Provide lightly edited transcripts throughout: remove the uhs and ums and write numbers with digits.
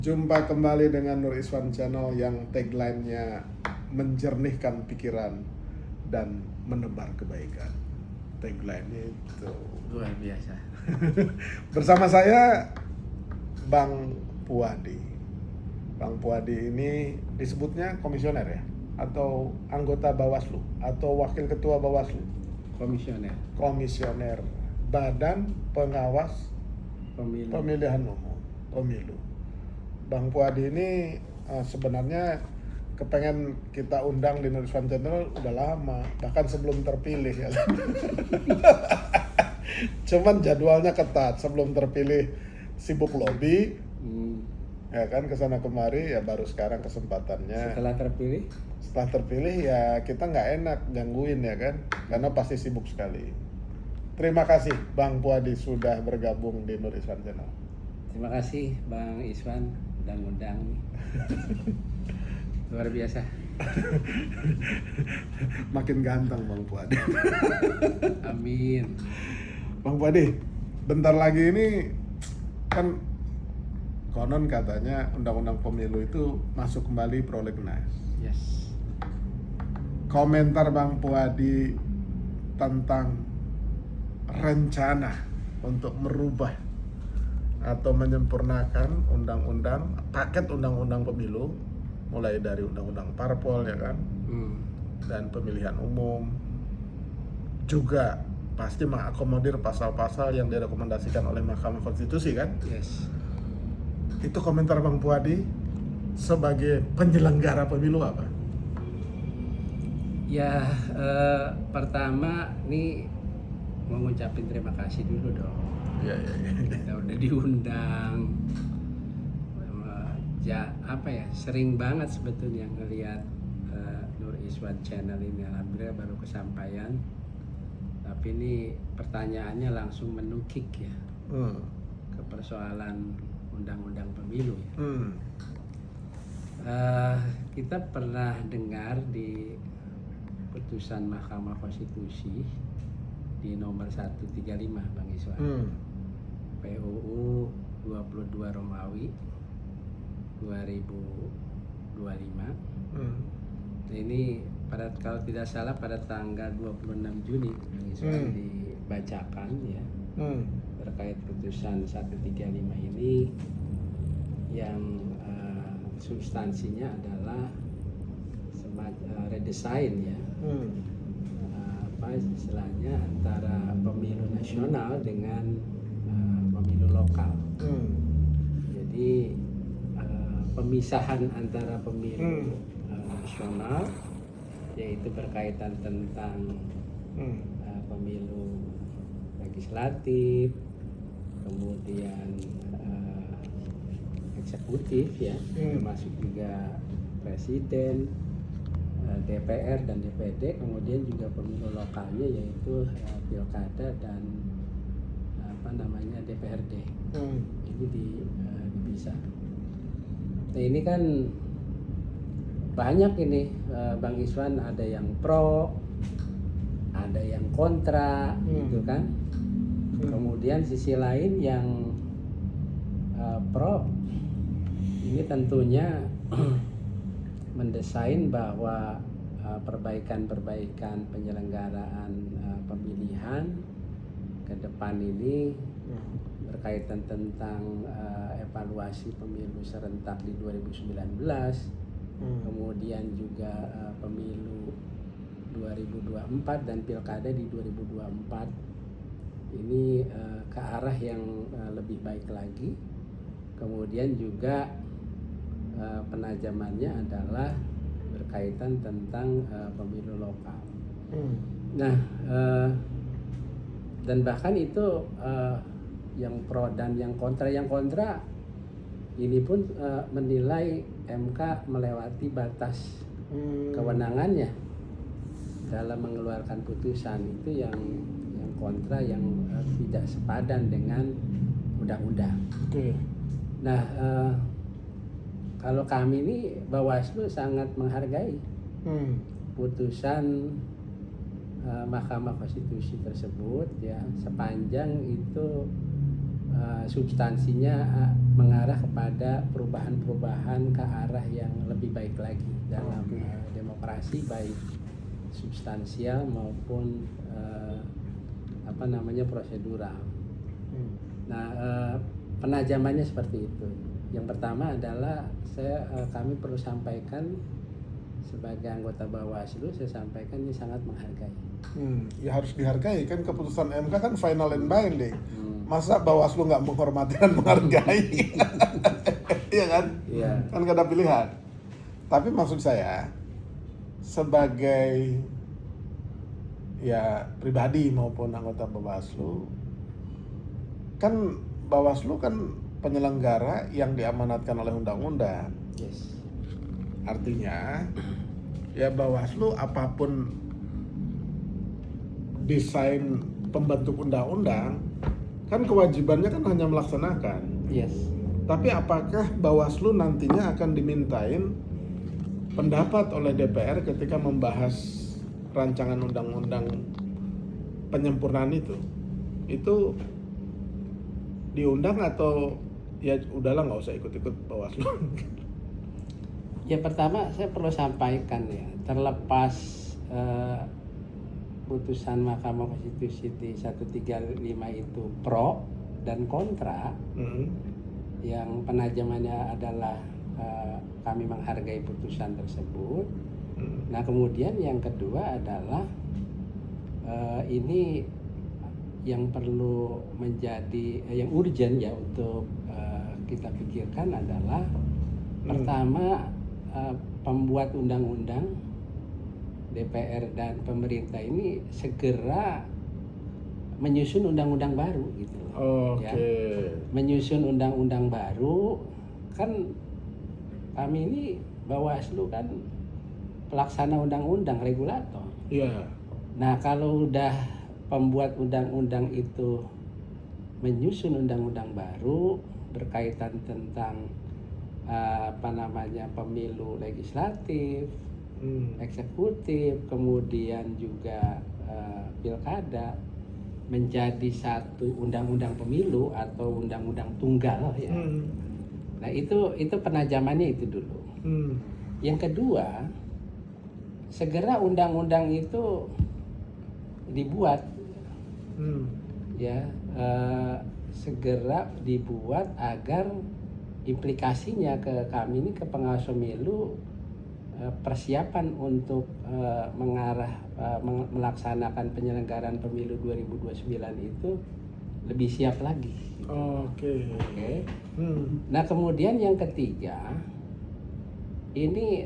Jumpa kembali dengan Nur Iswan Channel yang tagline-nya menjernihkan pikiran dan menebar kebaikan. Tagline-nya itu luar biasa. Bersama saya Bang Puadi. Bang Puadi ini disebutnya komisioner ya? Atau anggota Bawaslu? Atau wakil ketua Bawaslu? Komisioner Komisioner Badan Pengawas Pemilihan Umum, Pemilu. Bang Puadi ini sebenarnya kepengen kita undang di Nur Iswan Channel udah lama, bahkan sebelum terpilih ya. Cuman jadwalnya ketat, sebelum terpilih sibuk lobby, ya kan, kesana kemari, ya baru sekarang kesempatannya. Setelah terpilih ya kita nggak enak gangguin ya kan, karena pasti sibuk sekali. Terima kasih Bang Puadi sudah bergabung di Nur Iswan Channel. Terima kasih Bang Iswan undang-undang. Luar biasa. Makin ganteng Bang Puadi. Amin. Bang Puadi, bentar lagi ini kan konon katanya undang-undang pemilu itu masuk kembali prolegnas. Yes. Komentar Bang Puadi tentang rencana untuk merubah atau menyempurnakan paket undang-undang pemilu, mulai dari undang-undang parpol ya kan, dan pemilihan umum, juga pasti mengakomodir pasal-pasal yang direkomendasikan oleh Mahkamah Konstitusi kan. Yes. Itu komentar Bang Puadi sebagai penyelenggara pemilu apa? Ya, pertama nih mau ngucapin terima kasih dulu dong. Ya. Kita udah diundang. Sering banget sebetulnya ngelihat Nur Iswan Channel ini, alhamdulillah baru kesampaian. Tapi ini pertanyaannya langsung menukik ya ke persoalan undang-undang pemilu ya. Kita pernah dengar di putusan Mahkamah Konstitusi di nomor 135 Bang Iswan, PUU 22 Romawi 2025. Nah, ini kalau tidak salah pada tanggal 26 Juni Bang Iswan dibacakan ya, terkait putusan 135 ini yang substansinya adalah redesign ya, istilahnya antara pemilu nasional dengan pemilu lokal. Jadi pemisahan antara pemilu nasional, yaitu berkaitan tentang pemilu legislatif, kemudian eksekutif ya, termasuk juga presiden, DPR dan DPD, kemudian juga pemilu lokalnya yaitu pilkada dan DPRD. Ini dipisah. Nah, ini kan banyak ini Bang Iswan, ada yang pro, ada yang kontra gitu kan. Kemudian sisi lain yang pro ini tentunya mendesain bahwa perbaikan penyelenggaraan pemilihan ke depan ini berkaitan tentang evaluasi pemilu serentak di 2019, kemudian juga pemilu 2024 dan pilkada di 2024 ini ke arah yang lebih baik lagi. Kemudian juga penajamannya adalah berkaitan tentang pemilu lokal. Nah, dan bahkan itu yang pro dan yang kontra. Yang kontra ini pun menilai MK melewati batas kewenangannya dalam mengeluarkan putusan. Itu yang kontra, yang tidak sepadan dengan undang-undang. Nah, kalau kami ini Bawaslu sangat menghargai putusan Mahkamah Konstitusi tersebut ya, sepanjang itu substansinya mengarah kepada perubahan-perubahan ke arah yang lebih baik lagi dalam demokrasi, baik substansial maupun prosedural. Nah, penajamannya seperti itu. Yang pertama adalah kami perlu sampaikan sebagai anggota Bawaslu, saya sampaikan ini sangat menghargai. Ya harus dihargai, kan keputusan MK kan final and binding. Masa Bawaslu nggak menghormati dan menghargai? Iya kan? Iya. Kan gak ada pilihan. Tapi maksud saya sebagai ya pribadi maupun anggota Bawaslu, kan Bawaslu kan penyelenggara yang diamanatkan oleh undang-undang. Yes. Artinya ya Bawaslu apapun desain pembentuk undang-undang kan kewajibannya kan hanya melaksanakan. Yes. Tapi apakah Bawaslu nantinya akan dimintain pendapat oleh DPR ketika membahas rancangan undang-undang penyempurnaan itu? Itu diundang atau ya udahlah nggak usah ikut-ikut Bawaslu? Ya pertama saya perlu sampaikan ya, terlepas putusan Mahkamah Konstitusi di 135 itu pro dan kontra, yang penajamannya adalah kami menghargai putusan tersebut. Nah kemudian yang kedua adalah ini yang perlu menjadi yang urgent ya untuk kita pikirkan adalah pertama, pembuat undang-undang DPR dan pemerintah ini segera menyusun undang-undang baru gitu. Ya. Menyusun undang-undang baru, kan kami ini Bawaslu kan pelaksana undang-undang, regulator. Iya. Nah kalau udah pembuat undang-undang itu menyusun undang-undang baru berkaitan tentang pemilu legislatif, eksekutif, kemudian juga pilkada menjadi satu undang-undang pemilu atau undang-undang tunggal ya. Nah itu penajamannya itu dulu. Yang kedua, segera undang-undang itu dibuat, segera dibuat agar implikasinya ke kami ini, ke pengawas pemilu, persiapan untuk melaksanakan penyelenggaraan pemilu 2029 itu lebih siap lagi. Oke. Nah kemudian yang ketiga, ini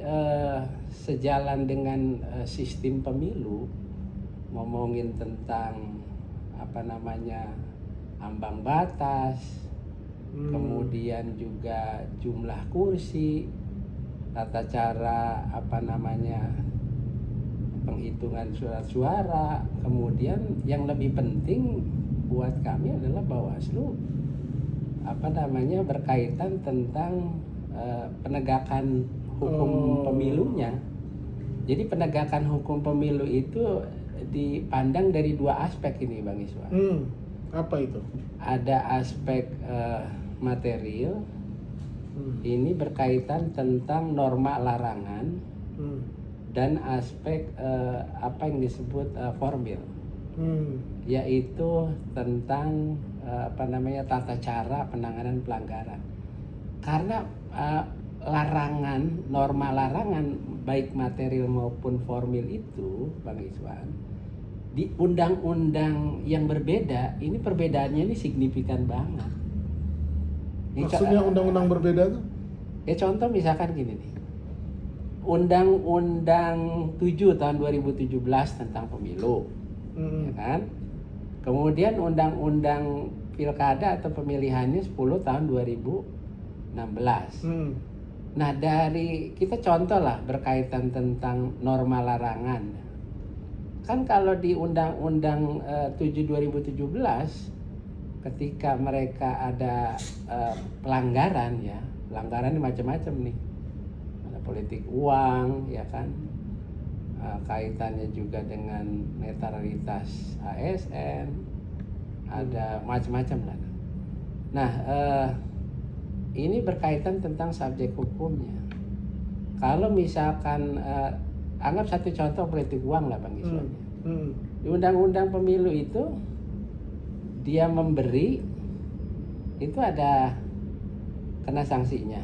sejalan dengan sistem pemilu, ngomongin tentang ambang batas, kemudian juga jumlah kursi, tata cara penghitungan surat suara, kemudian yang lebih penting buat kami adalah Bawaslu berkaitan tentang penegakan hukum pemilunya. Jadi penegakan hukum pemilu itu dipandang dari dua aspek ini, Bang Iswan. Apa itu? Ada aspek material, ini berkaitan tentang norma larangan, dan aspek yang disebut formil, yaitu tentang tata cara penanganan pelanggaran. Karena norma larangan baik material maupun formil itu, Bang Iswan, di undang-undang yang berbeda, ini perbedaannya ini signifikan banget. Maksudnya undang-undang berbeda tuh? Ya contoh misalkan gini nih, Undang-Undang 7 tahun 2017 tentang pemilu, ya kan? Kemudian Undang-Undang Pilkada atau pemilihannya 10 tahun 2016. Nah dari kita contoh lah berkaitan tentang norma larangan. Kan kalau di Undang-Undang 7 2017 ketika mereka ada pelanggaran macam-macam nih, ada politik uang ya kan, kaitannya juga dengan netralitas ASN, ada macam-macam lah. Nah, ini berkaitan tentang subjek hukumnya. Kalau misalkan anggap satu contoh politik uang lah Bang Iswan. Di undang-undang pemilu itu dia memberi itu ada kena sanksinya,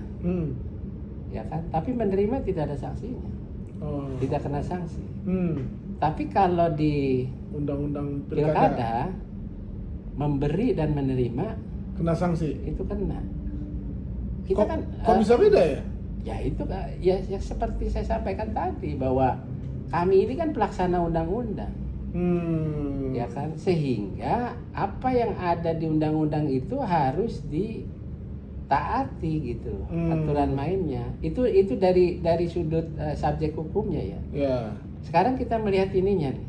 ya kan? Tapi menerima tidak ada sanksinya, tidak kena sanksi. Tapi kalau di undang-undang pilkada memberi dan menerima kena sanksi, itu kena. Kita kok bisa beda ya? Ya itu ya seperti saya sampaikan tadi bahwa kami ini kan pelaksana undang-undang. Ya kan, sehingga apa yang ada di undang-undang itu harus ditaati gitu, aturan mainnya. Itu dari sudut subjek hukumnya ya. Sekarang kita melihat ininya nih,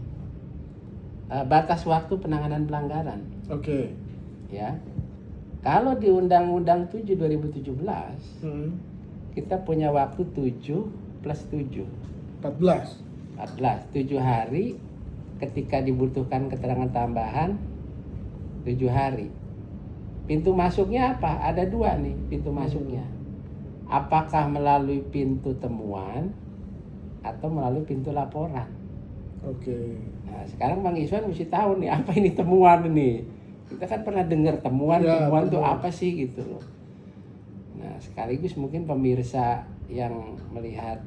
batas waktu penanganan pelanggaran. Oke. Ya, kalau di Undang-Undang 7 2017 kita punya waktu 7 plus 7 14 7 hari. Ketika dibutuhkan keterangan tambahan 7 hari. Pintu masuknya apa? Ada 2 nih pintu masuknya. Apakah melalui pintu temuan atau melalui pintu laporan? Oke. Nah, sekarang Bang Iswan mesti tahu nih apa ini temuan ini. Kita kan pernah dengar temuan itu apa sih gitu loh. Nah, sekaligus mungkin pemirsa yang melihat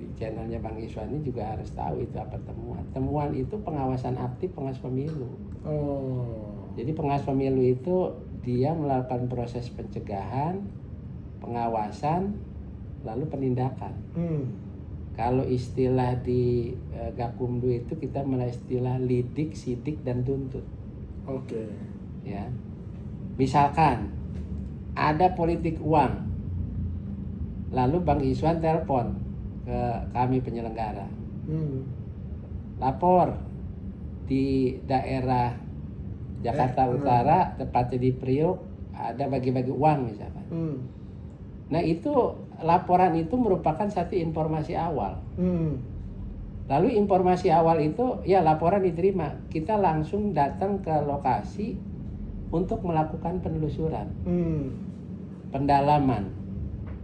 di channelnya Bang Iswan ini juga harus tahu itu apa temuan. Temuan itu pengawasan aktif pengawas pemilu. Jadi pengawas pemilu itu dia melakukan proses pencegahan, pengawasan, lalu penindakan. Kalau istilah di Gakumdu itu kita mulai istilah lidik, sidik, dan tuntut. Oke. Ya, misalkan ada politik uang, lalu Bang Iswan telepon ke kami penyelenggara, lapor di daerah Jakarta Utara, tepatnya di Priok, ada bagi-bagi uang misalkan. Nah itu laporan itu merupakan satu informasi awal. Lalu informasi awal itu ya laporan diterima, kita langsung datang ke lokasi untuk melakukan penelusuran, pendalaman,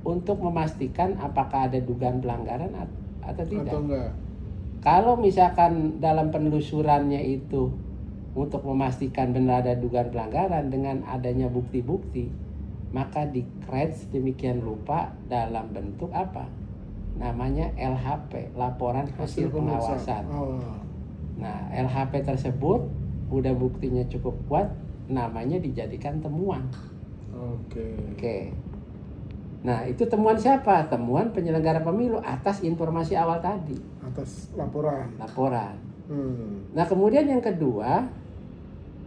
untuk memastikan apakah ada dugaan pelanggaran atau tidak. Atau enggak. Kalau misalkan dalam penelusurannya itu untuk memastikan benar ada dugaan pelanggaran dengan adanya bukti-bukti, maka di-creds demikian rupa dalam bentuk apa? Namanya LHP, laporan hasil pengawasan. Nah, LHP tersebut udah buktinya cukup kuat, namanya dijadikan temuan. Oke. Nah, itu temuan siapa? Temuan penyelenggara pemilu atas informasi awal tadi. Atas laporan. Nah, kemudian yang kedua,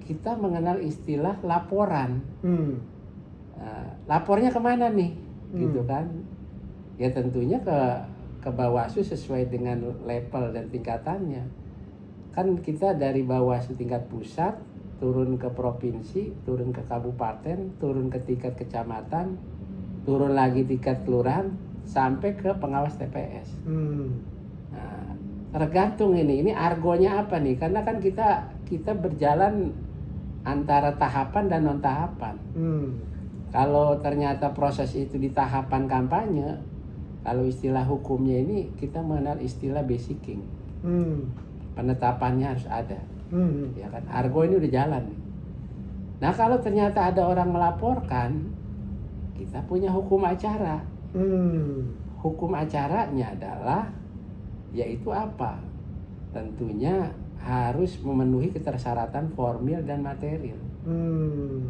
kita mengenal istilah laporan. Nah, lapornya kemana nih? Gitu kan? Ya tentunya ke Bawaslu sesuai dengan level dan tingkatannya. Kan kita dari Bawaslu tingkat pusat, turun ke provinsi, turun ke kabupaten, turun ke tingkat kecamatan, turun lagi tingkat kelurahan sampai ke pengawas TPS. Nah, tergantung ini argonya apa nih? Karena kan kita berjalan antara tahapan dan non tahapan. Kalau ternyata proses itu di tahapan kampanye, kalau istilah hukumnya ini kita mengenal istilah basicking. Penetapannya harus ada. Ya kan? Argo ini udah jalan. Nah, kalau ternyata ada orang melaporkan, kita punya hukum acara. Hukum acaranya adalah yaitu apa? Tentunya harus memenuhi ketersyaratan formil dan material.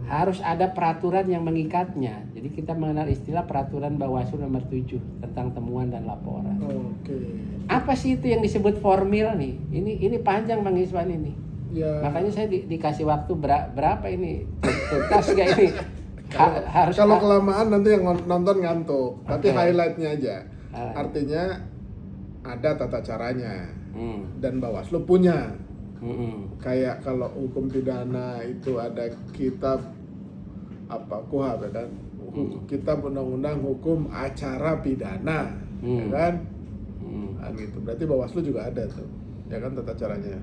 Harus ada peraturan yang mengikatnya. Jadi kita mengenal istilah peraturan Bawaslu nomor 7 tentang temuan dan laporan. Apa sih itu yang disebut formil nih? Ini panjang Bang Iswan ini. Makanya saya dikasih waktu berapa ini? Tuntas gak ini? Harus kalau kelamaan nanti yang nonton ngantuk. Tapi highlightnya aja. Artinya ada tata caranya dan Bawaslu punya. Kayak kalau hukum pidana itu ada kitab KUHP kan, kitab undang-undang hukum acara pidana, ya kan? Nah, gitu. Berarti Bawaslu juga ada tuh, ya kan tata caranya.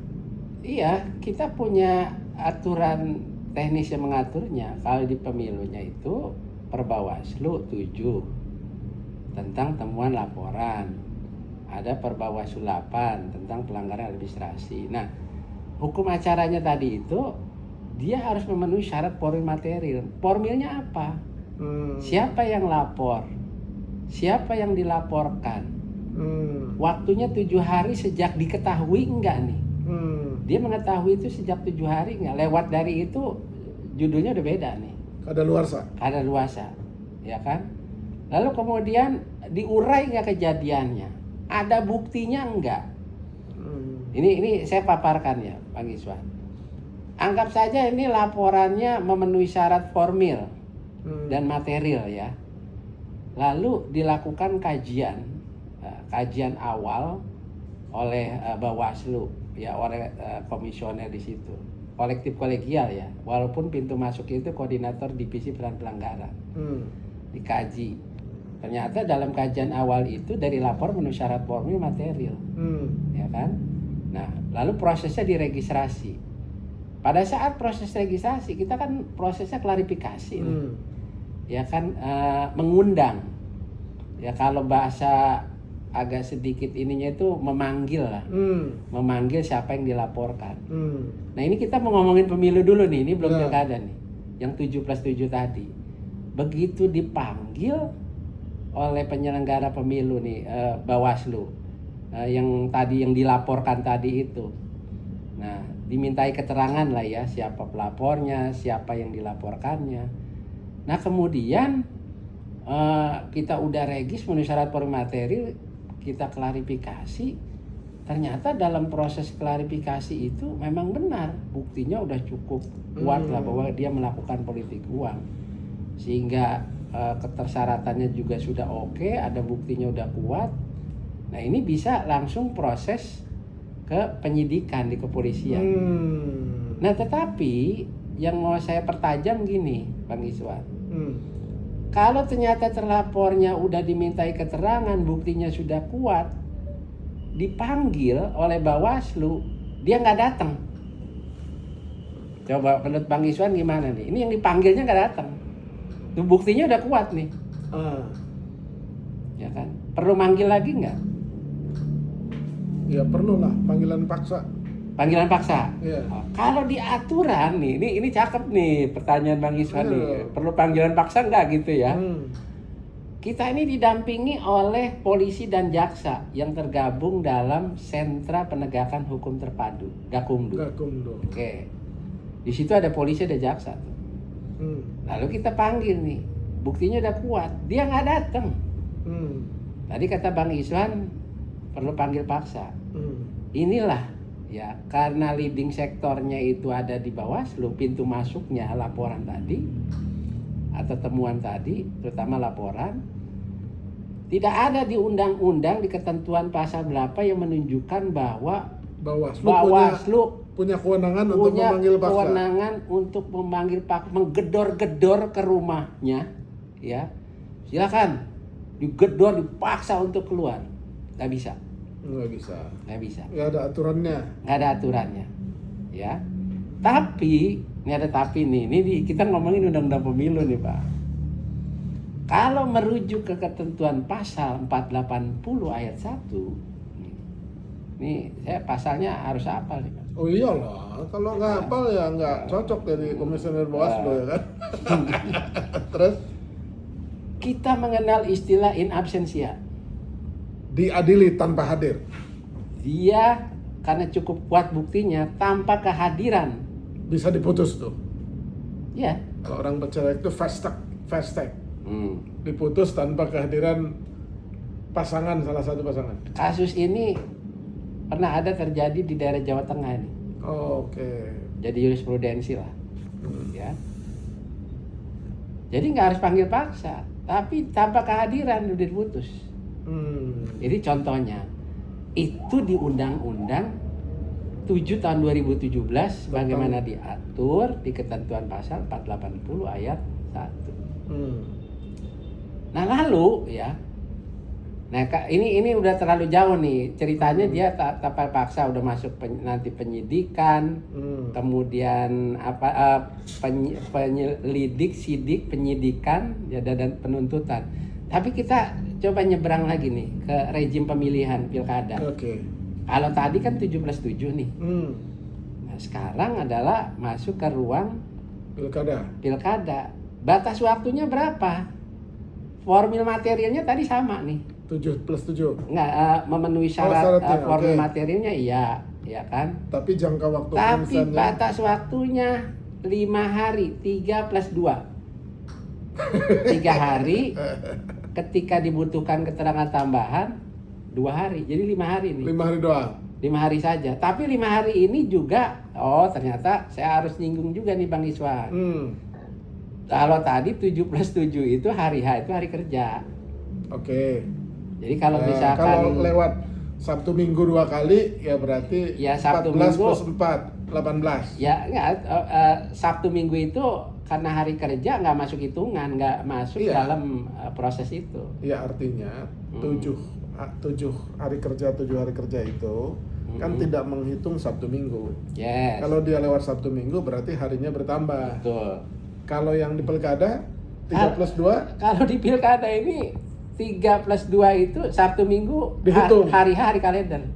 Iya, kita punya aturan teknis yang mengaturnya kalau di pemilunya itu Perbawaslu 7 tentang temuan laporan, ada Perbawaslu 8 tentang pelanggaran administrasi. Nah, hukum acaranya tadi itu dia harus memenuhi syarat formil material. Formilnya apa? Siapa yang lapor? Siapa yang dilaporkan? Waktunya 7 hari sejak diketahui enggak nih? Dia mengetahui itu sejak 7 hari enggak? Lewat dari itu judulnya udah beda nih. Kadaluarsa, ya kan? Lalu kemudian diurai enggak kejadiannya? Ada buktinya enggak? Ini saya paparkan ya, Bang Iswan. Anggap saja ini laporannya memenuhi syarat formil dan material ya. Lalu dilakukan kajian awal oleh Bawaslu ya, oleh komisioner di situ, kolektif kolegial ya, walaupun pintu masuk itu koordinator divisi pelanggaran. Dikaji, ternyata dalam kajian awal itu dari lapor memenuhi syarat formil material, ya kan. Nah, lalu prosesnya diregistrasi. Pada saat proses registrasi kita kan prosesnya klarifikasi nih. Ya kan, mengundang ya, kalau bahasa agak sedikit ininya itu memanggil lah, memanggil siapa yang dilaporkan. Nah, ini kita mau ngomongin pemilu dulu nih, ini belum pilkada nih, yang 7+7 tadi. Begitu dipanggil oleh penyelenggara pemilu nih, Bawaslu, yang tadi yang dilaporkan tadi itu, nah dimintai keterangan lah ya, siapa pelapornya, siapa yang dilaporkannya. Nah kemudian kita udah regis memenuhi syarat formil material, kita klarifikasi, ternyata dalam proses klarifikasi itu memang benar, buktinya udah cukup kuat lah bahwa dia melakukan politik uang, sehingga ketersyaratannya juga sudah oke, ada buktinya udah kuat. Nah ini bisa langsung proses ke penyidikan di kepolisian. Nah tetapi yang mau saya pertajam gini, Bang Iswan. Kalau ternyata terlapornya udah dimintai keterangan, buktinya sudah kuat, dipanggil oleh Bawaslu, dia nggak datang. Coba menurut Bang Iswan gimana nih? Ini yang dipanggilnya nggak datang, tuh buktinya udah kuat nih, ya kan? Perlu manggil lagi nggak? Ya perlu lah, panggilan paksa. Panggilan paksa. Yeah. Kalau di aturan nih, ini cakep nih pertanyaan Bang Iswan nih. Perlu panggilan paksa nggak gitu ya? Kita ini didampingi oleh polisi dan jaksa yang tergabung dalam Sentra Penegakan Hukum Terpadu, Gakumdu. Oke. Di situ ada polisi, ada jaksa tuh. Lalu kita panggil nih, buktinya udah kuat, dia nggak datang. Tadi kata Bang Iswan perlu panggil paksa. Inilah ya, karena leading sektornya itu ada di Bawaslu, pintu masuknya laporan tadi atau temuan tadi, terutama laporan, tidak ada di undang-undang, di ketentuan pasal berapa yang menunjukkan bahwa Bawaslu punya kewenangan untuk memanggil paksa. Kewenangan untuk memanggil paksa, menggedor-gedor ke rumahnya, ya silakan digedor, dipaksa untuk keluar, nggak bisa. Nggak bisa. Nggak ada aturannya. Ya. Tapi ini ada tapi nih. Ini kita ngomongin undang-undang pemilu nih Pak. Kalau merujuk ke ketentuan pasal 480 ayat 1, nih saya pasalnya harus hafal nih Pak. Oh iyalah, kalau nggak hafal ya nggak cocok dari komisioner Bawaslu ya kan. Terus kita mengenal istilah in absentia. Diadili tanpa hadir. Dia karena cukup kuat buktinya, tanpa kehadiran bisa diputus tuh. Ya. Kalau orang bercerai itu fast track. Diputus tanpa kehadiran pasangan, salah satu pasangan. Kasus ini pernah ada terjadi di daerah Jawa Tengah ini. Oke. Jadi jurisprudensi lah. Ya. Jadi nggak harus panggil paksa, tapi tanpa kehadiran udah diputus. Jadi contohnya itu di Undang-Undang 7 tahun 2017 bagaimana diatur di ketentuan pasal 480 ayat 1. Nah lalu ya, Nah, ini udah terlalu jauh nih ceritanya. Dia tanpa paksa udah masuk nanti penyidikan, kemudian penyelidik, sidik, penyidikan, ya, dan penuntutan. Tapi kita coba nyebrang lagi nih ke rejim pemilihan pilkada. Kalau tadi kan 7+7 nih. Nah, sekarang adalah masuk ke ruang pilkada. Batas waktunya berapa? Formil materialnya tadi sama nih. 7+7. Enggak, memenuhi syarat formil materialnya iya kan? Tapi jangka waktu Tapi batas waktunya 5 hari, 3+2. 3 hari, ketika dibutuhkan keterangan tambahan 2 hari, jadi 5 hari nih. 5 hari doang. 5 hari saja. Tapi 5 hari ini juga, ternyata saya harus nyinggung juga nih Bang Iswan. Kalau tadi 7+7 itu hari H itu hari kerja. Jadi kalau misalkan kalau lewat Sabtu Minggu 2 kali ya berarti ya, Sabtu 14 Minggu, plus 4 18. Ya enggak, Sabtu Minggu itu karena hari kerja nggak masuk hitungan, nggak masuk dalam proses itu. Iya, artinya 7 hari kerja itu kan tidak menghitung Sabtu Minggu. Yes. Kalau dia lewat Sabtu Minggu berarti harinya bertambah. Betul. Kalau yang di pilkada 3+2? Kalau di pilkada ini 3+2 itu Sabtu Minggu dihitung hari kalender.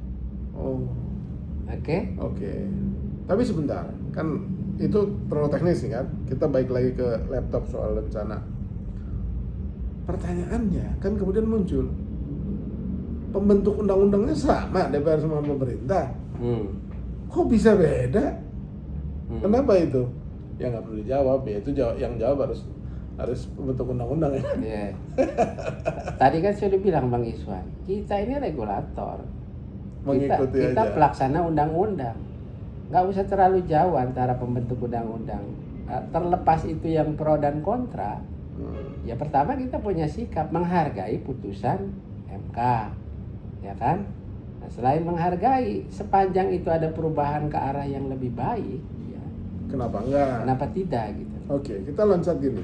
Oke. Tapi sebentar, kan itu terlalu teknis kan? Kita balik lagi ke laptop soal rencana. Pertanyaannya kan kemudian muncul, pembentuk undang-undangnya sama DPR sama pemerintah. Kok bisa beda? Kenapa itu? Ya nggak perlu dijawab, ya itu yang jawab harus pembentuk undang-undang ya. Yeah. Tadi kan sudah bilang Bang Iswan, kita ini regulator, kita pelaksana undang-undang, nggak usah terlalu jauh antara pembentuk undang-undang. Terlepas itu yang pro dan kontra, ya pertama kita punya sikap menghargai putusan MK, ya kan? Nah, selain menghargai, sepanjang itu ada perubahan ke arah yang lebih baik, ya, kenapa enggak? Kenapa tidak gitu? Kita loncat gini.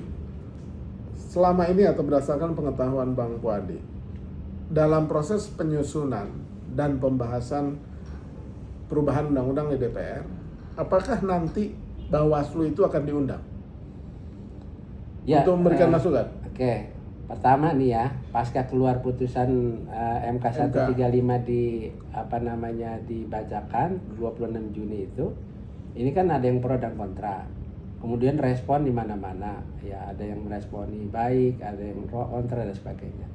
Selama ini atau berdasarkan pengetahuan Bang Puadi, dalam proses penyusunan dan pembahasan perubahan undang-undang di DPR, apakah nanti Bawaslu itu akan diundang untuk memberikan masukan? Pertama nih ya, pasca keluar putusan MK 135 dibacakan 26 Juni itu, ini kan ada yang pro dan kontra. Kemudian respon di mana-mana, ya ada yang meresponi baik, ada yang kontra dan sebagainya.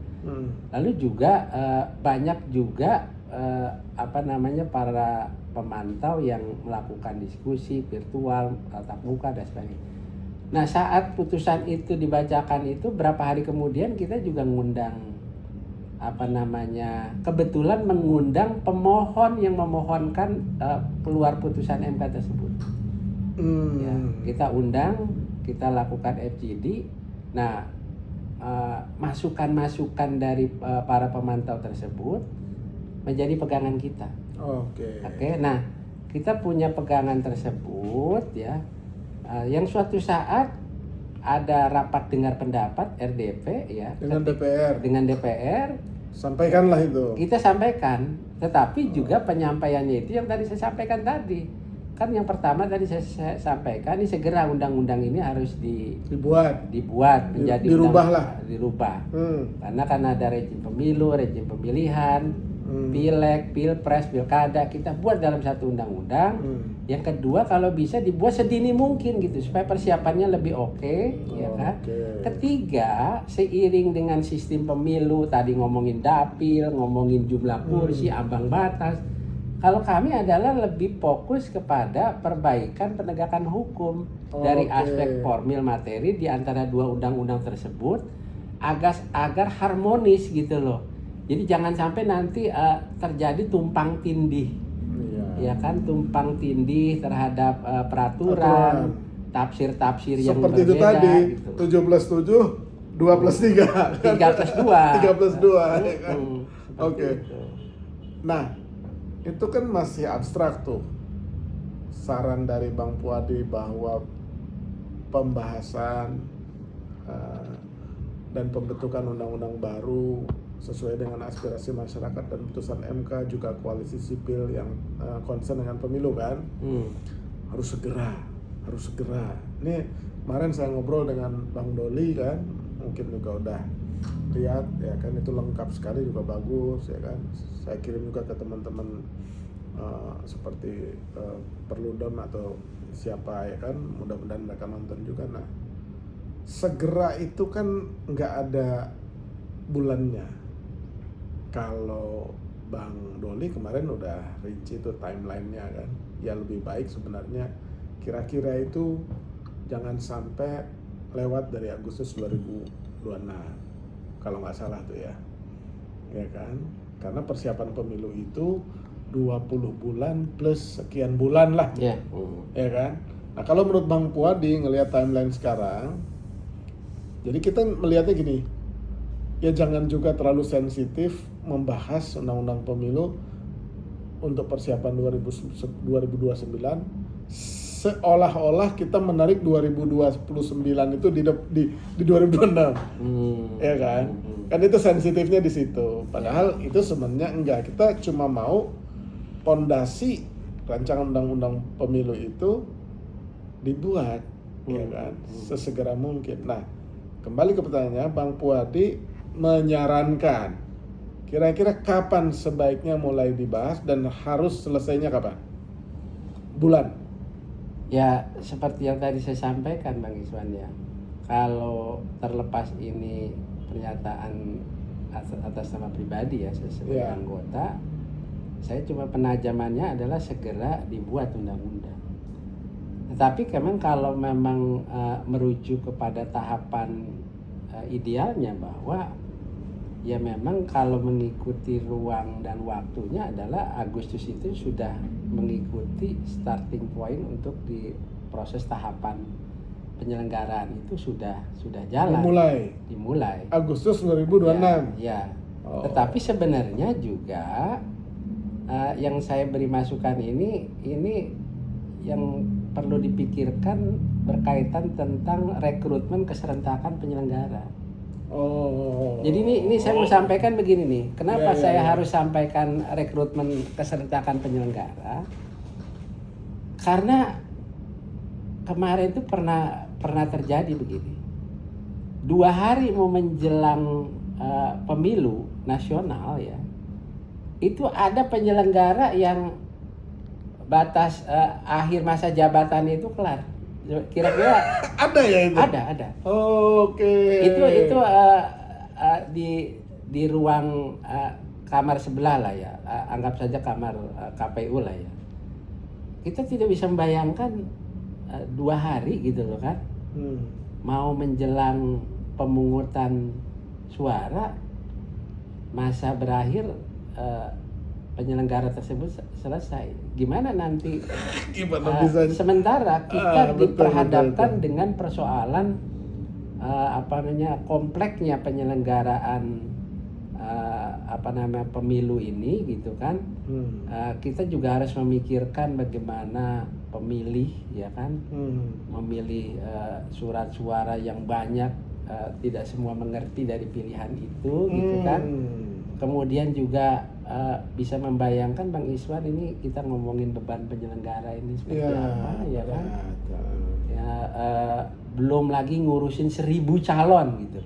Lalu juga banyak juga para pemantau yang melakukan diskusi virtual, tatap muka dan sebagainya. Nah, saat putusan itu dibacakan itu berapa hari kemudian kita juga ngundang kebetulan mengundang pemohon yang memohonkan keluar putusan MK tersebut. Ya, kita undang, kita lakukan FGD. Nah, masukan-masukan dari para pemantau tersebut menjadi pegangan kita. Nah, kita punya pegangan tersebut ya, yang suatu saat ada rapat dengar pendapat RDP ya dengan DPR. Sampaikanlah itu. Kita sampaikan, tetapi juga penyampaiannya itu yang tadi saya sampaikan tadi. Kan yang pertama tadi saya sampaikan, ini segera undang-undang ini harus dibuat menjadi dirubah. Karena kan ada rejim pemilu, rejim pemilihan, pileg, pilpres, pilkada, kita buat dalam satu undang-undang. Yang kedua, kalau bisa dibuat sedini mungkin gitu supaya persiapannya lebih ya kan. Ketiga, seiring dengan sistem pemilu, tadi ngomongin dapil, ngomongin jumlah kursi, ambang batas. Kalau kami adalah lebih fokus kepada perbaikan penegakan hukum dari aspek formil materi di antara dua undang-undang tersebut agar harmonis gitu loh. Jadi jangan sampai nanti terjadi tumpang tindih, ya kan, tumpang tindih terhadap peraturan, tafsir-tafsir yang seperti berbeda. Seperti itu tadi, 7+7, 2+3, 3+2. 3+2, ya kan? Nah, itu kan masih abstrak tuh. Saran dari Bang Puadi bahwa pembahasan dan pembentukan undang-undang baru sesuai dengan aspirasi masyarakat dan putusan MK, juga koalisi sipil yang concern dengan pemilu kan, harus segera. Ini kemarin saya ngobrol dengan Bang Doli kan, mungkin juga udah lihat ya kan, itu lengkap sekali, juga bagus ya kan. Saya kirim juga ke teman-teman seperti Perludem atau siapa ya kan, mudah-mudahan mereka nonton juga. Nah, segera itu kan nggak ada bulannya. Kalau Bang Doli kemarin udah rinci tuh timelinenya kan, ya lebih baik sebenarnya kira-kira itu jangan sampai lewat dari Agustus 2026 kalau nggak salah tuh ya kan, karena persiapan pemilu itu 20 bulan plus sekian bulan lah, ya kan. Nah, kalau menurut Bang Puadi ngelihat timeline sekarang, jadi kita melihatnya gini, ya jangan juga terlalu sensitif membahas undang-undang pemilu untuk persiapan 2029 seolah-olah kita menarik 2029 itu di 2026, ya kan? Kan itu sensitifnya di situ. Padahal itu sebenarnya enggak. Kita cuma mau pondasi rancangan undang-undang pemilu itu dibuat, ya kan, sesegera mungkin. Nah, kembali ke pertanyaan, Bang Puadi menyarankan kira-kira kapan sebaiknya mulai dibahas dan harus selesainya kapan? Bulan? Ya, seperti yang tadi saya sampaikan Bang Iswan ya, kalau terlepas ini pernyataan atas nama pribadi ya, saya sebagai anggota, saya cuma penajamannya adalah segera dibuat undang-undang. Tetapi kalau memang merujuk kepada tahapan idealnya, bahwa ya memang kalau mengikuti ruang dan waktunya adalah Agustus itu sudah mengikuti starting point untuk di proses tahapan penyelenggaraan itu sudah jalan. Dimulai. Agustus 2026. Ya. Tetapi sebenarnya juga yang saya beri masukan ini yang perlu dipikirkan berkaitan tentang rekrutmen keserentakan penyelenggara. Jadi ini saya mau sampaikan begini nih. Kenapa saya harus sampaikan rekrutmen keserentakan penyelenggara? Karena kemarin itu pernah terjadi begini. 2 hari mau menjelang pemilu nasional ya, itu ada penyelenggara yang batas akhir masa jabatannya itu kelar. Kira-kira ada ya itu? Ada. Oke. Itu di ruang kamar sebelah lah ya. Anggap saja kamar KPU lah ya. Kita tidak bisa membayangkan 2 hari gitu loh kan. Mau menjelang pemungutan suara, masa berakhir penyelenggara tersebut selesai. Gimana nanti? Sementara kita diperhadapkan dengan persoalan kompleknya penyelenggaraan pemilu ini gitu kan. Kita juga harus memikirkan bagaimana pemilih ya kan, memilih surat suara yang banyak, tidak semua mengerti dari pilihan itu gitu kan. Kemudian juga bisa membayangkan Bang Iswan, ini kita ngomongin beban penyelenggara ini seperti apa ya kan. Belum lagi ngurusin 1000 calon gitu.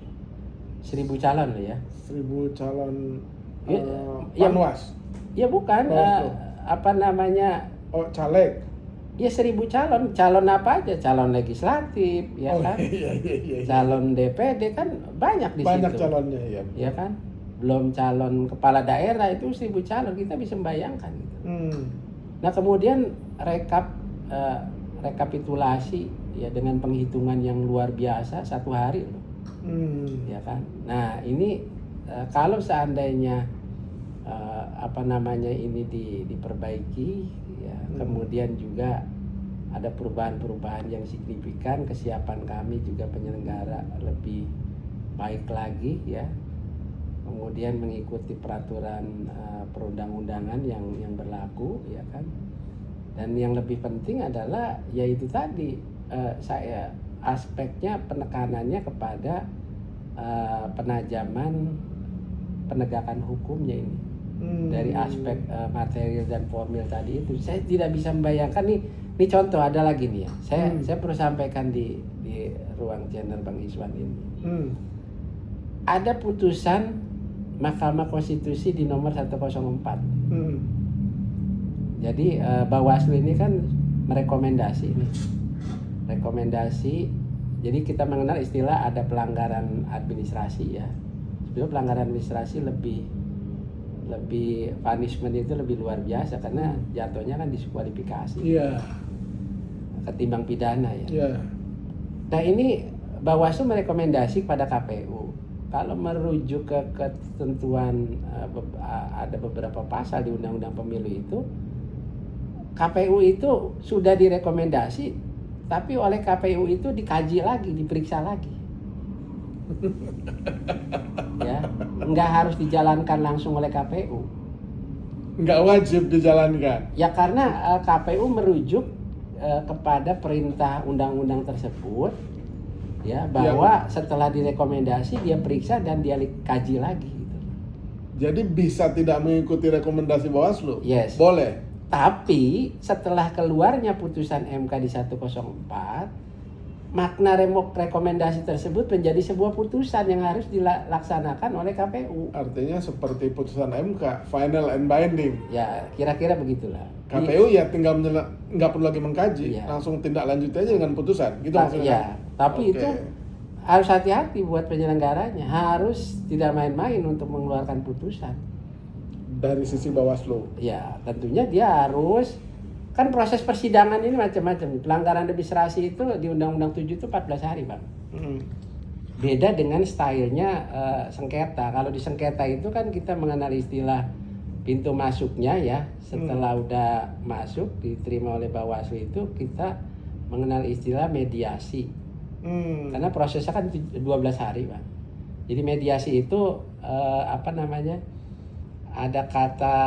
1000 calon loh ya. 1000 calon Panwas? Ya bukan, caleg. Ya 1000 calon apa aja, calon legislatif ya kan. Iya. Calon DPD kan banyak di situ. Banyak calonnya ya. Ya kan? Belum calon kepala daerah itu 1000 calon, kita bisa membayangkan gitu. Nah, kemudian rekapitulasi ya dengan penghitungan yang luar biasa 1 hari loh. Ya kan? Nah, ini kalau seandainya ini diperbaiki ya, kemudian juga ada perubahan-perubahan yang signifikan, kesiapan kami juga penyelenggara lebih baik lagi ya. Kemudian mengikuti peraturan perundang-undangan yang berlaku ya kan. Dan yang lebih penting adalah yaitu tadi saya penekanannya kepada penegakan hukumnya ini. Dari aspek material dan formil tadi itu, saya tidak bisa membayangkan nih. Ini contoh ada lagi nih ya. Saya perlu sampaikan di ruang channel Bang Iswan ini. Ada putusan Mahkamah Konstitusi di nomor 104. Jadi Bawaslu ini kan merekomendasi nih. Jadi kita mengenal istilah ada pelanggaran administrasi ya. Sebenarnya pelanggaran administrasi lebih punishment itu lebih luar biasa karena jatuhnya kan diskualifikasi. Iya. Ketimbang pidana ya. Iya. Nah ini Bawaslu merekomendasi kepada KPU kalau merujuk ke ketentuan ada beberapa pasal di Undang-Undang Pemilu itu, KPU itu sudah direkomendasi, tapi oleh KPU itu dikaji lagi, diperiksa lagi. Ya, nggak harus dijalankan langsung oleh KPU. Nggak wajib dijalankan. Ya karena KPU merujuk kepada perintah undang-undang tersebut, ya bahwa setelah direkomendasi dia periksa dan dia kaji lagi. Gitu. Jadi bisa tidak mengikuti rekomendasi Bawaslu? Yes. Boleh. Tapi setelah keluarnya putusan MK di 104, makna rekomendasi tersebut menjadi sebuah putusan yang harus dilaksanakan oleh KPU. Artinya seperti putusan MK, final and binding. Ya, kira-kira begitulah. KPU ya tinggal nggak perlu lagi mengkaji, Ya. langsung tindak lanjut aja dengan putusan. Gitu maksudnya. Ya, tapi itu harus hati-hati buat penyelenggaranya. Harus tidak main-main untuk mengeluarkan putusan. Dari sisi Bawaslu. Ya, tentunya dia harus, kan proses persidangan ini macam-macam. Pelanggaran administrasi itu di Undang-Undang 7 itu 14 hari, Bang. Beda dengan stylenya sengketa. Kalau di sengketa itu kan kita mengenal istilah pintu masuknya ya. Setelah udah masuk, diterima oleh Bawaslu itu kita mengenal istilah mediasi. Karena prosesnya kan 12 hari, Bang. Jadi mediasi itu ada kata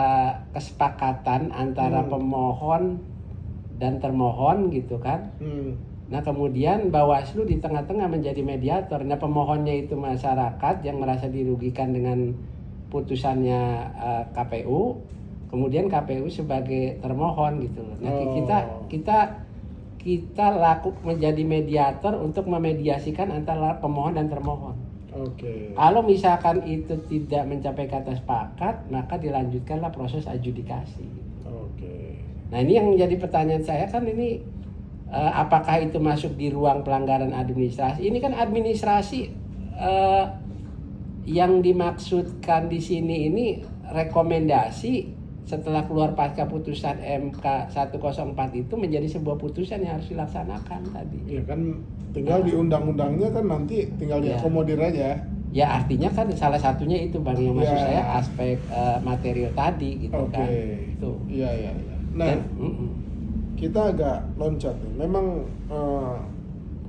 kesepakatan antara pemohon dan termohon gitu kan. Nah kemudian Bawaslu di tengah-tengah menjadi mediator. Nah pemohonnya itu masyarakat yang merasa dirugikan dengan putusannya KPU. Kemudian KPU sebagai termohon gitu loh. Nah kita menjadi mediator untuk memediasikan antara pemohon dan termohon. Kalau misalkan itu tidak mencapai kata sepakat, maka dilanjutkanlah proses adjudikasi. Nah ini yang menjadi pertanyaan saya kan ini apakah itu masuk di ruang pelanggaran administrasi? Ini kan administrasi yang dimaksudkan di sini ini rekomendasi setelah keluar pasca putusan MK 104 itu menjadi sebuah putusan yang harus dilaksanakan tadi. Ya kan tinggal di undang-undangnya kan nanti tinggal diakomodir aja. Ya artinya kan salah satunya itu Bang yang maksud saya aspek material tadi gitu kan. Itu. Iya. Nah, kita agak loncat nih. Memang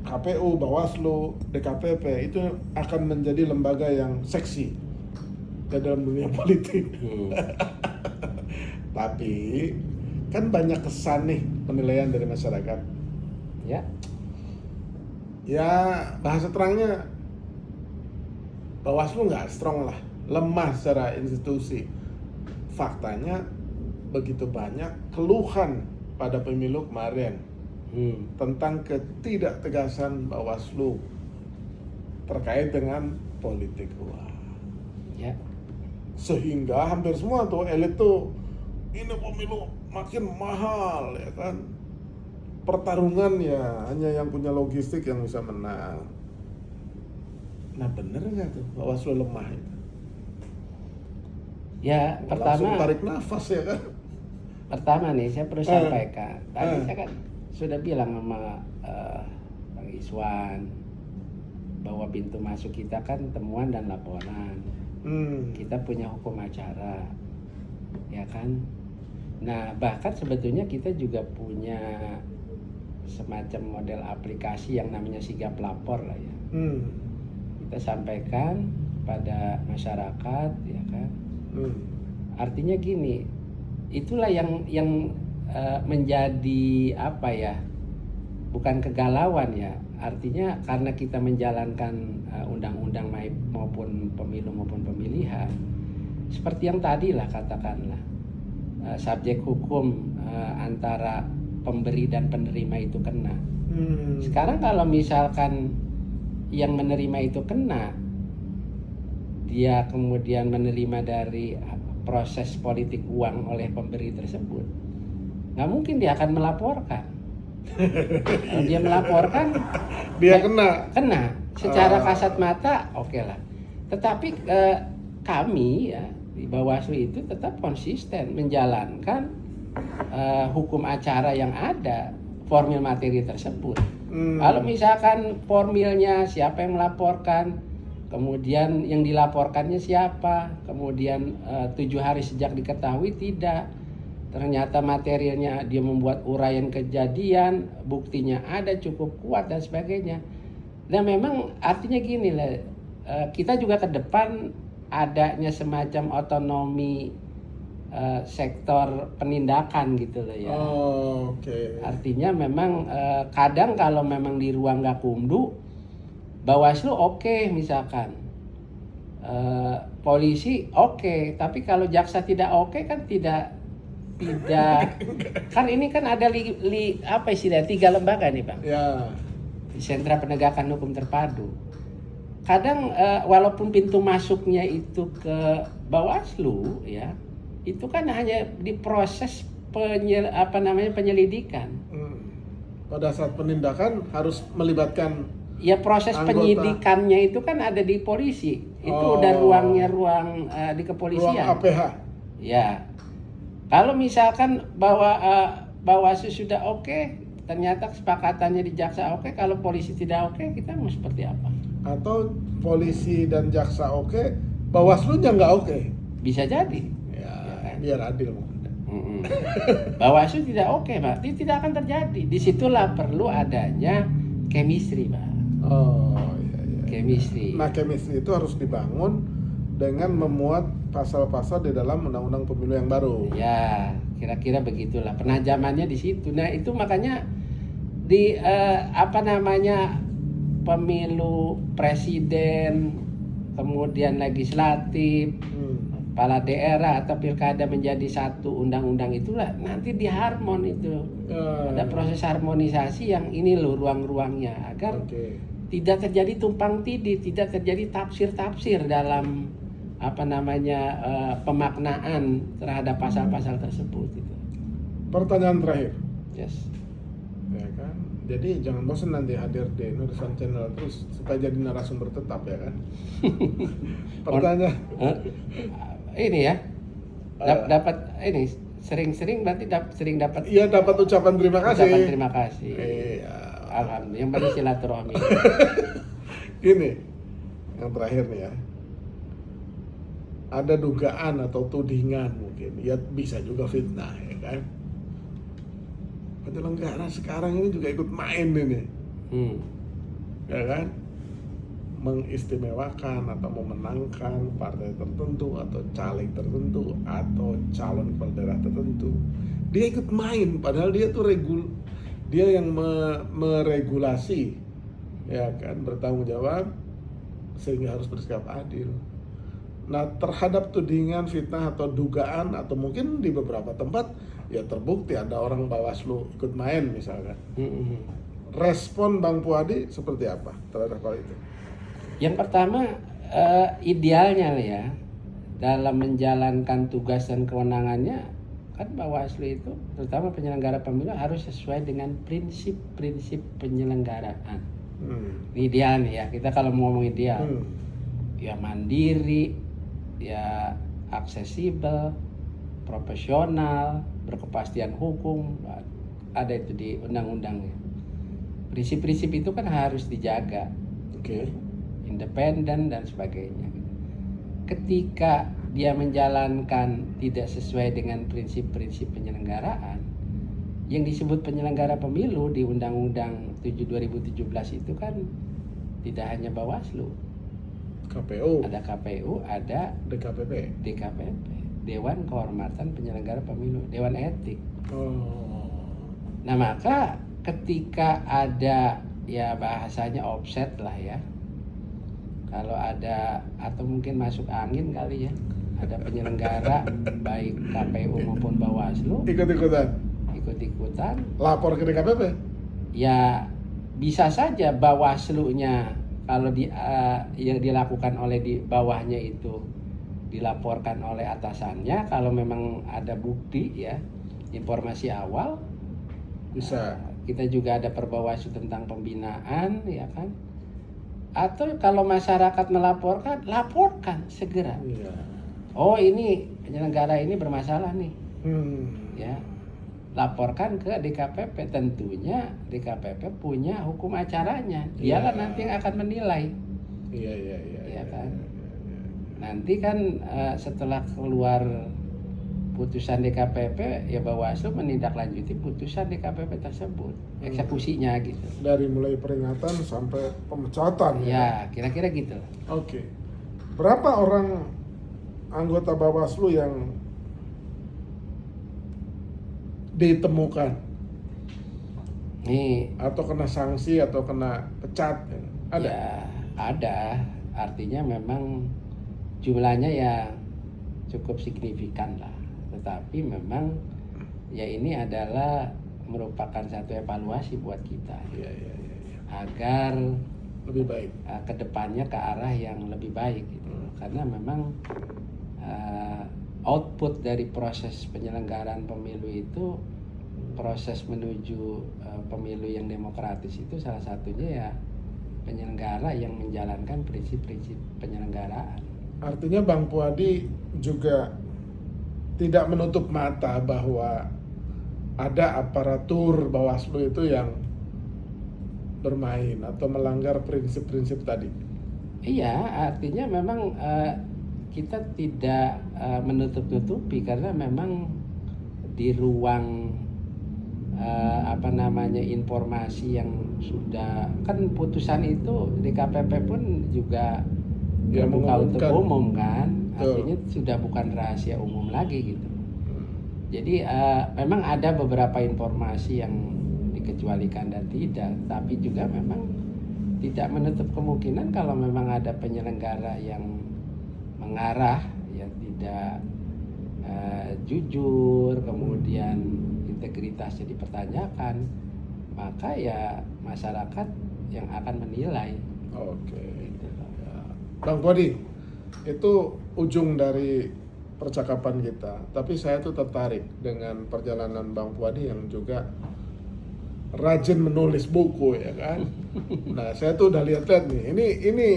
KPU, Bawaslu, DKPP itu akan menjadi lembaga yang seksi dalam dunia politik. Tapi kan banyak kesan nih penilaian dari masyarakat. Ya bahasa terangnya Bawaslu nggak strong lah, lemah secara institusi. Faktanya begitu banyak keluhan pada pemilu kemarin tentang ketidaktegasan Bawaslu terkait dengan politik uang. Sehingga hampir semua tuh elit tuh ini pemilu makin mahal ya kan, pertarungan ya hanya yang punya logistik yang bisa menang. Nah bener nggak tuh Bawaslu lemah itu? Ya pertama langsung tarik nafas ya kan. Pertama nih saya perlu sampaikan tadi saya kan sudah bilang sama Bang Iswan bahwa pintu masuk kita kan temuan dan laporan. Kita punya hukum acara ya kan. Nah bahkan sebetulnya kita juga punya semacam model aplikasi yang namanya sigap lapor lah ya. Kita sampaikan pada masyarakat ya kan. Artinya gini, itulah yang menjadi apa ya, bukan kegalauan ya. Artinya karena kita menjalankan undang-undang maupun pemilu maupun pemilihan, seperti yang tadi lah katakanlah, subjek hukum antara pemberi dan penerima itu kena. Sekarang kalau misalkan yang menerima itu kena, dia kemudian menerima dari proses politik uang oleh pemberi tersebut, nggak mungkin dia akan melaporkan. Kalau dia melaporkan, dia kena secara kasat mata, oke lah. Tetapi kami ya di Bawaslu itu tetap konsisten menjalankan hukum acara yang ada, formil materi tersebut. Kalau misalkan formilnya siapa yang melaporkan, kemudian yang dilaporkannya siapa, kemudian 7 hari sejak diketahui tidak, ternyata materialnya dia membuat uraian kejadian, buktinya ada cukup kuat dan sebagainya. Dan memang artinya gini lah, kita juga ke depan adanya semacam otonomi sektor penindakan gitu loh ya. Artinya memang kadang kalau memang di ruang Gakumdu, Bawaslu oke, misalkan polisi oke, tapi kalau jaksa tidak oke kan tidak kan ini kan ada apa istilah 3 lembaga nih Bang. Ya. Sentra Penegakan Hukum Terpadu. Kadang walaupun pintu masuknya itu ke Bawaslu ya, itu kan hanya diproses penyelidikan. Pada saat penindakan harus melibatkan ya, proses anggota. Penyidikannya itu kan ada di polisi. Itu udah ruang di kepolisian. Ruang APH. Ya. Kalau misalkan Bawaslu sudah oke, ternyata kesepakatannya di jaksa oke, kalau polisi tidak oke, kita mau seperti apa? Atau polisi dan jaksa oke, Bawaslu-nya nggak oke? Bisa jadi. Ya kan? Biar adil. Bawaslu tidak oke, Pak. Itu tidak akan terjadi. Disitulah perlu adanya chemistry, Pak. Iya. Chemistry. Nah, chemistry itu harus dibangun dengan memuat pasal-pasal di dalam undang-undang pemilu yang baru. Ya, kira-kira begitulah. Penajamannya di situ. Nah, itu makanya di pemilu presiden, kemudian legislatif, kepala daerah atau pilkada menjadi satu undang-undang, itulah nanti diharmon itu. Ada proses harmonisasi yang ini loh ruang-ruangnya agar tidak terjadi tumpang tindih, tidak terjadi tafsir-tafsir dalam pemaknaan terhadap pasal-pasal tersebut itu. Pertanyaan terakhir. Yes. Ya kan? Jadi jangan bosan nanti hadir di Nurisan Channel terus supaya jadi narasumber tetap ya kan. Pertanyaan. Ini ya. Dapat ini sering-sering berarti sering dapat. Iya, dapat ucapan terima kasih. Ucapan terima kasih. Iya. Alhamdulillah. Yang penting silaturahmi. Gini. Yang terakhir nih ya. Ada dugaan atau tudingan mungkin, ya bisa juga fitnah ya kan. Penyelenggara sekarang ini juga ikut main ini, ya kan, mengistimewakan atau memenangkan partai tertentu atau caleg tertentu atau calon kepala daerah tertentu. Dia ikut main, padahal dia tuh dia yang meregulasi, ya kan, bertanggung jawab sehingga harus bersikap adil. Nah, terhadap tudingan, fitnah atau dugaan atau mungkin di beberapa tempat ya terbukti ada orang Bawaslu ikut main misalkan. Respon Bang Puadi seperti apa terhadap hal itu? Yang pertama, idealnya ya dalam menjalankan tugas dan kewenangannya kan Bawaslu itu terutama penyelenggara pemilu harus sesuai dengan prinsip-prinsip penyelenggaraan. Idealnya ya, kita kalau mau ngomong ideal ya mandiri, ya aksesibel, profesional, berkepastian hukum, ada itu di undang-undangnya. Prinsip-prinsip itu kan harus dijaga, independen dan sebagainya. Ketika dia menjalankan tidak sesuai dengan prinsip-prinsip penyelenggaraan, yang disebut penyelenggara pemilu di Undang-Undang 7 2017 itu kan tidak hanya Bawaslu. KPU. Ada KPU, ada DKPP, Dewan Kehormatan Penyelenggara Pemilu, Dewan Etik. Nah, maka ketika ada ya bahasanya offset lah ya. Kalau ada atau mungkin masuk angin kali ya. ada penyelenggara baik KPU maupun Bawaslu ikut-ikutan lapor ke DKPP. Ya bisa saja Bawaslu-nya kalau yang dilakukan oleh di bawahnya itu dilaporkan oleh atasannya, kalau memang ada bukti ya, informasi awal bisa. Kita juga ada Perbawaslu tentang pembinaan, ya kan? Atau kalau masyarakat melaporkan, laporkan segera. Iya. Oh ini penyelenggara ini bermasalah nih, ya. Laporkan ke DKPP. Tentunya DKPP punya hukum acaranya. Dialah nanti yang akan menilai. Iya. Ya kan? Nanti kan setelah keluar putusan DKPP, ya Bawaslu menindaklanjuti putusan DKPP tersebut, eksekusinya gitu. Dari mulai peringatan sampai pemecatan. Ya, kira-kira gitu. Oke. Berapa orang anggota Bawaslu yang ditemukan? Nih, atau kena sanksi atau kena pecat? Ada? Ya, ada. Artinya memang jumlahnya ya cukup signifikan lah. Tetapi memang ya ini adalah merupakan satu evaluasi buat kita. Iya. Agar lebih baik. Kedepannya ke arah yang lebih baik gitu. Karena memang output dari proses penyelenggaraan pemilu itu, proses menuju pemilu yang demokratis itu salah satunya ya penyelenggara yang menjalankan prinsip-prinsip penyelenggaraan. Artinya Bang Puadi juga tidak menutup mata bahwa ada aparatur Bawaslu itu yang bermain atau melanggar prinsip-prinsip tadi. Iya, artinya memang kita tidak menutup-nutupi, karena memang di ruang informasi yang sudah, kan putusan itu DKPP pun juga terbuka untuk umum kan. Artinya sudah bukan rahasia umum lagi gitu. Jadi memang ada beberapa informasi yang dikecualikan dan tidak, tapi juga memang tidak menutup kemungkinan kalau memang ada penyelenggara yang mengarah ya tidak jujur, kemudian integritasnya dipertanyakan, maka ya masyarakat yang akan menilai. Oke. Ya. Bang Puadi, itu ujung dari percakapan kita. Tapi saya tuh tertarik dengan perjalanan Bang Puadi yang juga rajin menulis buku, ya kan? Nah, saya tuh udah lihat-lihat nih. Ini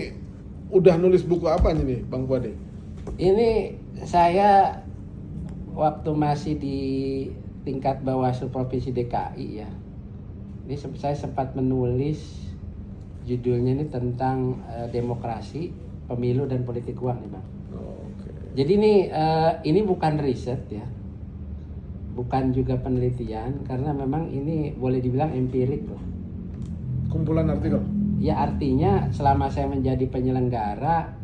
udah nulis buku apa nih, Bang Puadi? Ini saya waktu masih di tingkat Bawaslu Provinsi DKI ya. Ini saya sempat menulis, judulnya ini tentang demokrasi, pemilu dan politik uang nih Bang. Jadi ini bukan riset ya, bukan juga penelitian, karena memang ini boleh dibilang empirik loh. Kumpulan artikel? Ya, artinya selama saya menjadi penyelenggara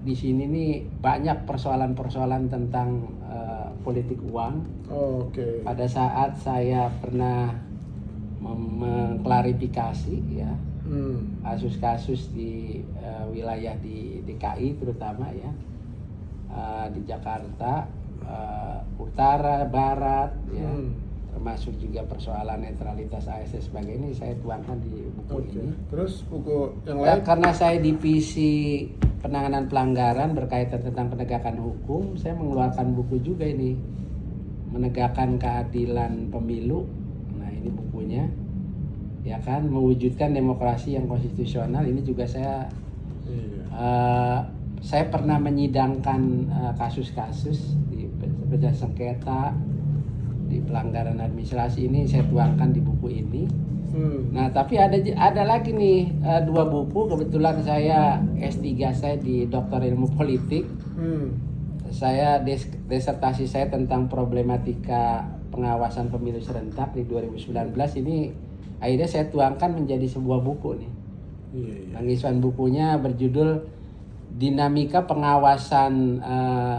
di sini nih banyak persoalan-persoalan tentang politik uang. Oke. Pada saat saya pernah mengklarifikasi ya kasus-kasus di wilayah di DKI terutama ya, di Jakarta Utara, Barat ya, termasuk juga persoalan netralitas ASN sebagainya, saya tuangkan di buku ini. Terus buku yang lain? Karena saya divisi penanganan pelanggaran berkaitan tentang penegakan hukum, saya mengeluarkan buku juga ini, menegakkan keadilan pemilu. Nah ini bukunya, ya kan, mewujudkan demokrasi yang konstitusional. Ini juga saya pernah menyidangkan kasus-kasus di sengketa, di pelanggaran administrasi, ini saya tuangkan di buku ini. Nah tapi ada lagi nih 2 buku. Kebetulan saya S3 saya di Doktor Ilmu Politik. Saya disertasi saya tentang problematika pengawasan pemilu serentak di 2019. Ini akhirnya saya tuangkan menjadi sebuah buku nih. Pengisuan bukunya berjudul Dinamika Pengawasan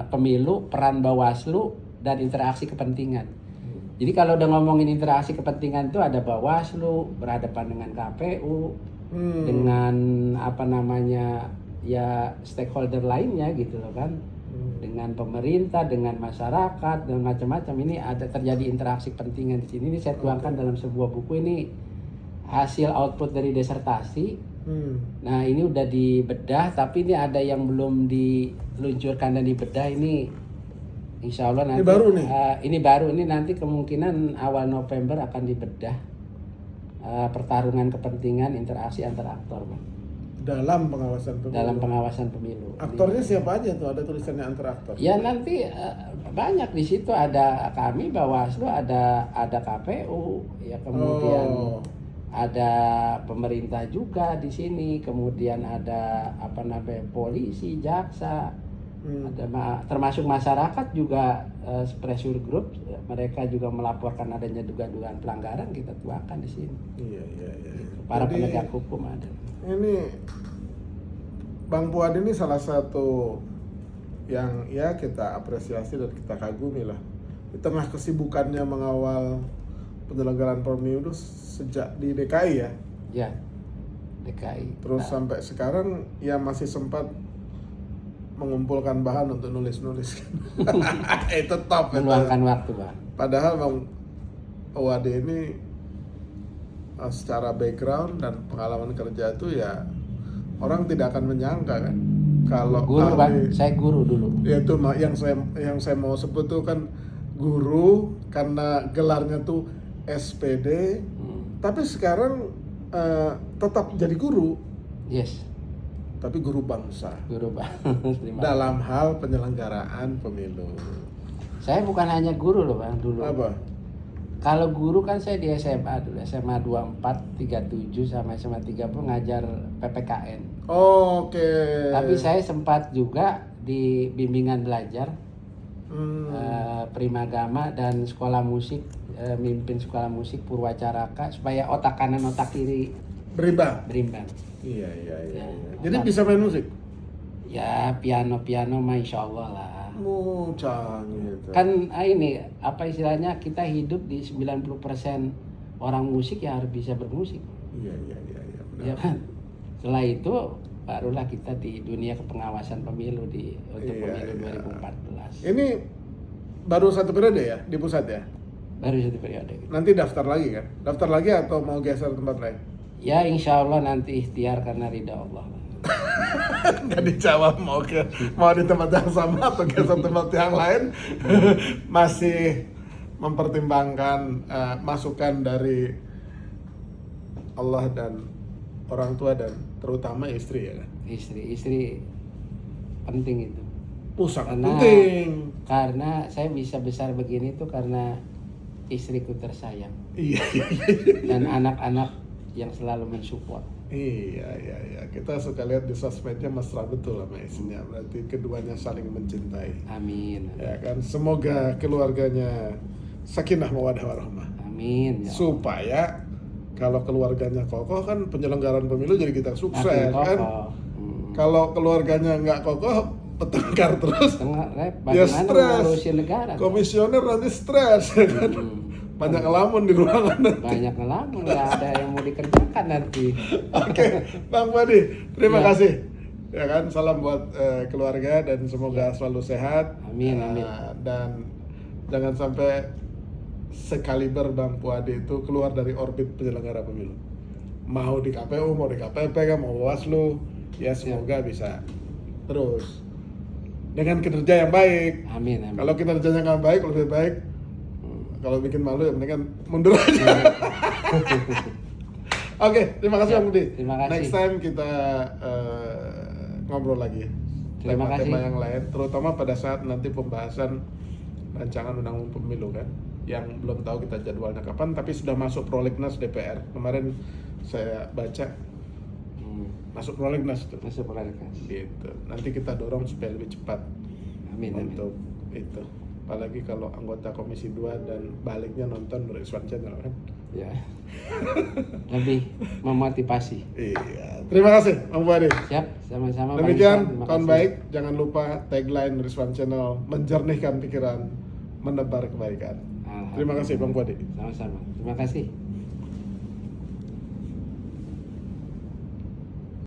Pemilu, Peran Bawaslu dan Interaksi Kepentingan. Jadi kalau udah ngomongin interaksi kepentingan itu ada Bawaslu berhadapan dengan KPU, dengan ya stakeholder lainnya gitu loh kan, dengan pemerintah, dengan masyarakat, dan macam-macam. Ini ada terjadi interaksi pentingan di sini. Ini saya tuangkan dalam sebuah buku. Ini hasil output dari disertasi. Nah ini udah dibedah, tapi ini ada yang belum diluncurkan dan dibedah. Ini insya Allah nanti. Ini baru. Ini nanti kemungkinan awal November akan dibedah. Pertarungan kepentingan interaksi antar aktor, Bang. Dalam pengawasan pemilu. Aktornya siapa aja tuh? Ada tulisannya antar aktor. Ya nanti banyak di situ, ada kami Bawaslu, ada KPU, ya kemudian ada pemerintah juga di sini, kemudian ada polisi, jaksa, ada termasuk masyarakat juga, pressure group, mereka juga melaporkan adanya dugaan pelanggaran, kita tuangkan di sini. Iya. Para penegak hukum ada. Ini Bang Puadi ini salah satu yang ya kita apresiasi dan kita kagumi lah. Di tengah kesibukannya mengawal penyelenggaraan pemilu sejak di DKI ya. Ya, DKI. Terus sampai sekarang ya masih sempat mengumpulkan bahan untuk nulis-nulis. Itu top. Meluangkan waktu, Bang. Padahal Bang Puadi ini secara background dan pengalaman kerja itu ya orang tidak akan menyangka kan kalau guru, Bang. Saya guru dulu. Ya itu yang saya mau sebut tuh kan guru karena gelarnya tuh SPD, tapi sekarang tetap jadi guru. Yes. Tapi guru bangsa. Guru Bang. Dalam hal penyelenggaraan pemilu. Saya bukan hanya guru loh, Bang, dulu. Apa? Kalau guru kan saya di SMA dulu, SMA 24, 37 sama SMA 30 ngajar PPKN. Oke. Tapi saya sempat juga di bimbingan belajar, Primagama dan sekolah musik, mimpin sekolah musik Purwacaraka supaya otak kanan otak kiri berimbang. Iya. Jadi bisa main musik? Ya piano mah insya Allah lah. Canggih. Kan ini apa istilahnya, kita hidup di 90% orang musik ya harus bisa bermusik. Iya. Benar. Ya kan? Setelah itu barulah kita di dunia kepengawasan pemilu untuk pemilu 2014. Ini baru satu periode ya di pusat ya? Baru satu periode. Nanti daftar lagi kan? Daftar lagi atau mau geser tempat lain? Ya insya Allah nanti ikhtiar karena ridha Allah. Nggak dijawab mau di tempat yang sama atau geser tempat yang lain. Masih mempertimbangkan masukan dari Allah dan orang tua dan terutama istri ya kan? Istri penting itu. Sangat penting. Karena saya bisa besar begini tuh karena istriku tersayang. Iya. Dan anak-anak yang selalu mensupport. Iya. Kita suka lihat di sosmednya mesra betul sama istrinya. Berarti keduanya saling mencintai. Amin. Ya kan, semoga keluarganya sakinah mawaddah warahmah. Amin. Ya supaya kalau keluarganya kokoh kan penyelenggaraan pemilu jadi kita sukses kan. Kalau keluarganya nggak kokoh, bertengkar terus. Ya stres. Komisioner nanti stres kan. Banyak ngelamun di ruangan nanti. Banyak ngelamun, nggak ada yang mau dikerjakan nanti. Oke, Bang Puadi, terima kasih. Ya kan, salam buat keluarga dan semoga selalu sehat. Amin. Dan jangan sampai sekaliber Bang Puadi itu keluar dari orbit penyelenggara pemilu. Mau di KPU, mau di KPP, mau Bawaslu, ya semoga bisa terus dengan kinerja yang baik. Amin. Kalau kinerjanya nggak baik, lebih baik. Kalau bikin malu ya mendingan mundur aja. Oke, terima kasih Bang Budi. Terima kasih. Next time kita ngobrol lagi. Tema-tema yang lain, terutama pada saat nanti pembahasan rancangan undang-undang pemilu kan, yang belum tahu kita jadwalnya kapan, tapi sudah masuk prolegnas DPR. Kemarin saya baca masuk prolegnas itu. Masuk prolegnas. Gitu. Nanti kita dorong supaya lebih cepat. Amin. Untuk itu. Apalagi kalau anggota Komisi 2 dan baliknya nonton Nur Iswan Channel kan. Ya. Lebih memotivasi. Iya. Terima kasih Bang Puadi. Siap, sama-sama. Demikian kawan baik, jangan lupa tagline Nur Iswan Channel, menjernihkan pikiran, menebar kebaikan. Terima kasih Bang Puadi. Sama-sama. Terima kasih.